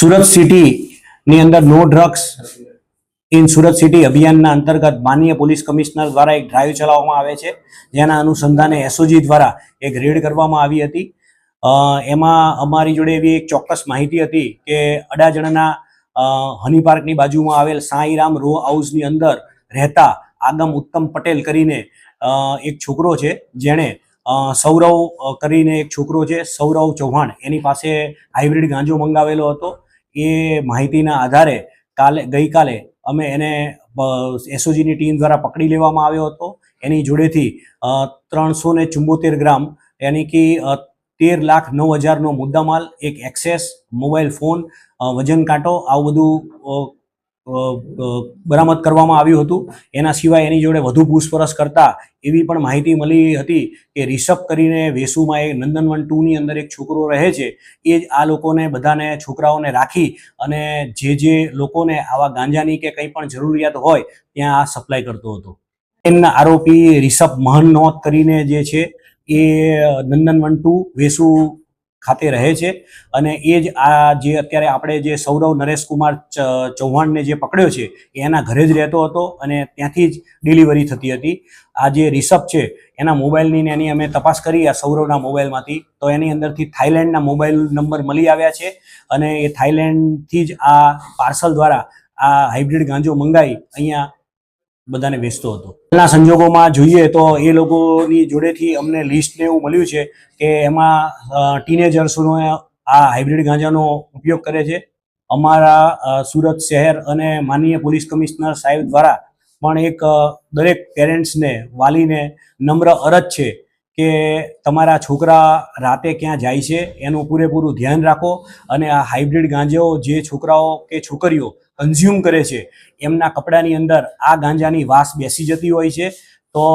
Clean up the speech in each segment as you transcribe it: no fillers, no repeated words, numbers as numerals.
સુરત સિટીની અંદર no drugs in Surat city અભિયાનના અંતર્ગત માનનીય પોલીસ કમિશનર દ્વારા એક ડ્રાઈવ ચલાવવામાં આવે છે, જેના અનુસંધાને એસઓજી દ્વારા એક રેડ કરવામાં આવી હતી. એમાં અમારી જોડે એવી એક ચોક્કસ માહિતી હતી કે અડાજણના હની પાર્કની બાજુમાં આવેલ સાંઈરામ રો હાઉસની અંદર રહેતા આગમ ઉત્તમ પટેલ કરીને એક છોકરો છે, જેણે સૌરવ કરીને એક છોકરો છે, સૌરવ ચૌહાણ, એની પાસે હાઇબ્રિડ ગાંજો મંગાવેલો હતો. એ માહિતીના આધારે ગઈકાલે અમે એને એસઓજીની ટીમ દ્વારા પકડી લેવામાં આવ્યો હતો. એની જોડેથી 374 ગ્રામ યાની કે 13,09,000નો મુદ્દામાલ, એક એક્સેસ મોબાઈલ ફોન, વજન કાંટો, આવું બધું બરામદ કરવામાં આવ્યું હતું. એના સિવાય એની જોડે વધુ પૂછપરછ કરતા એવી પણ માહિતી મળી હતી કે રિષભ કરીને વેસુમાં એ નંદનવન 2ની અંદર એક છોકરો રહે છે, એ જ આ લોકોને બધાને છોકરાઓને રાખી અને જે લોકોને આવા ગાંજાની કે કંઈ પણ જરૂરિયાત હોય ત્યાં આ સપ્લાય કરતો હતો. એમના આરોપી રિષભ મહનોત કરીને જે છે એ નંદનવન 2 વેસુ ખાતે રહે છે અને એ જ આ જે અત્યારે આપણે જે સૌરવ નરેશકુમાર ચૌહાણને જે પકડ્યો છે એ એના ઘરે જ રહેતો હતો અને ત્યાંથી જ ડિલિવરી થતી હતી. આ જે રિષભ છે એના મોબાઈલની એની અમે તપાસ કરી આ સૌરવના મોબાઈલમાંથી, તો એની અંદરથી થાઈલેન્ડના મોબાઈલ નંબર મળી આવ્યા છે અને એ થાઈલેન્ડથી જ આ પાર્સલ દ્વારા આ હાઇબ્રિડ ગાંજો મંગાવી અહીંયા બધાને વેચતો હતો. હાલના સંજોગોમાં જોઈએ તો એ લોકોની જોડેથી અમને લિસ્ટ ને એવું મળ્યું છે કે એમાં ટીનેજર્સનો આ હાઇબ્રિડ ગાંજાનો ઉપયોગ કરે છે. અમારા સુરત શહેર અને માનનીય પોલીસ કમિશનર સાહેબ દ્વારા પણ એક દરેક પેરેન્ટ્સને, વાલીને નમ્ર અરજ છે કે તમારા છોકરા રાતે ક્યાં જાય છે એનું પૂરેપૂરું ધ્યાન રાખો અને આ હાઇબ્રિડ ગાંજો જે છોકરાઓ કે છોકરીઓ કન્ઝ્યુમ કરે છે એમના કપડાની અંદર આ ગાંજાની વાસ બેસી જતી હોય છે. તો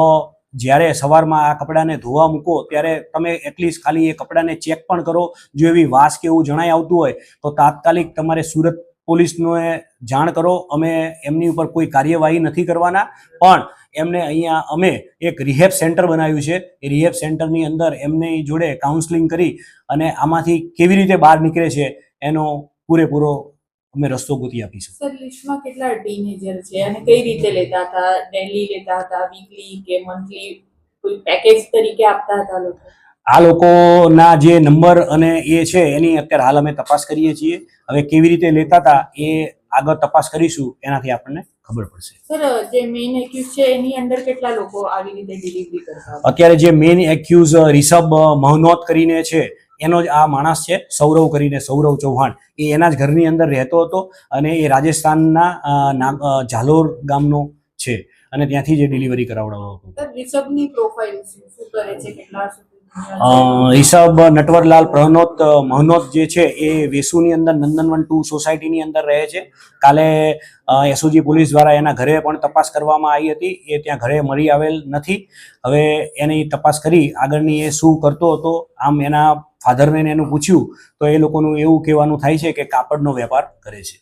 જ્યારે સવારમાં આ કપડાને ધોવા મૂકો ત્યારે તમે એટલીસ્ટ ખાલી એ કપડાને ચેક પણ કરો. જો એવી વાસ કે એવું જણાઈ આવતું હોય તો તાત્કાલિક તમારે સુરત પોલીસને જાણ કરો. અમે એમની ઉપર કોઈ કાર્યવાહી નથી કરવાના, પણ એમને અહીંયા અમે એક રિહેબ સેન્ટર બનાવ્યું છે. એ રિહેબ સેન્ટરની અંદર એમની જોડે કાઉન્સલિંગ કરી અને આમાંથી કેવી રીતે બહાર નીકળે છે એનો પૂરેપૂરો અમે રસ્તો ગોતી આપીશું. સર, લિસ્ટમાં કેટલા ટીનેજર છે અને કઈ રીતે લેતા હતા? ડેલી લેતા હતા, વીકલી કે મંથલી, કોઈ પેકેજ તરીકે આપતા હતા લોકો? આ લોકોના જે નંબર અને એ છે એની અત્યારે હાલ અમે તપાસ કરીએ છીએ. હવે કેવી રીતે લેતા હતા એ આગળ તપાસ કરીશું, એનાથી આપણને ખબર પડશે. સર, જે મેઇન એક્યુઝ છે એની અંદર કેટલા લોકો આવી રીતે ડિલિવરી કરતા? અત્યારે જે મેઇન એક્યુઝ રિષભ મહનોત કરીને છે એનો જ આ માણસ છે, સૌરવ કરીને, સૌરવ ચૌહાણ, એ એના જ ઘરની અંદર રહેતો હતો અને એ રાજસ્થાનના ઝાલોર ગામનો છે અને ત્યાંથી જે ડિલિવરી કરાવડાવતો હતો. સર, રિષભની પ્રોફાઇલ શું કરે છે? કેટલા રિષભ નટવરલાલ મહનોત જે છે એ વેસુની અંદર નંદનવન 2 સોસાયટીની અંદર રહે છે. કાલે એસઓજી પોલીસ દ્વારા એના ઘરે પણ તપાસ કરવામાં આવી હતી, એ ત્યાં ઘરે મળી આવેલ નથી. હવે એની તપાસ કરી આગળની એ શું કરતો હતો. આમ એના ફાધરને એનું પૂછ્યું તો એ લોકોનું એવું કહેવાનું થાય છે કે કાપડનો વેપાર કરે છે.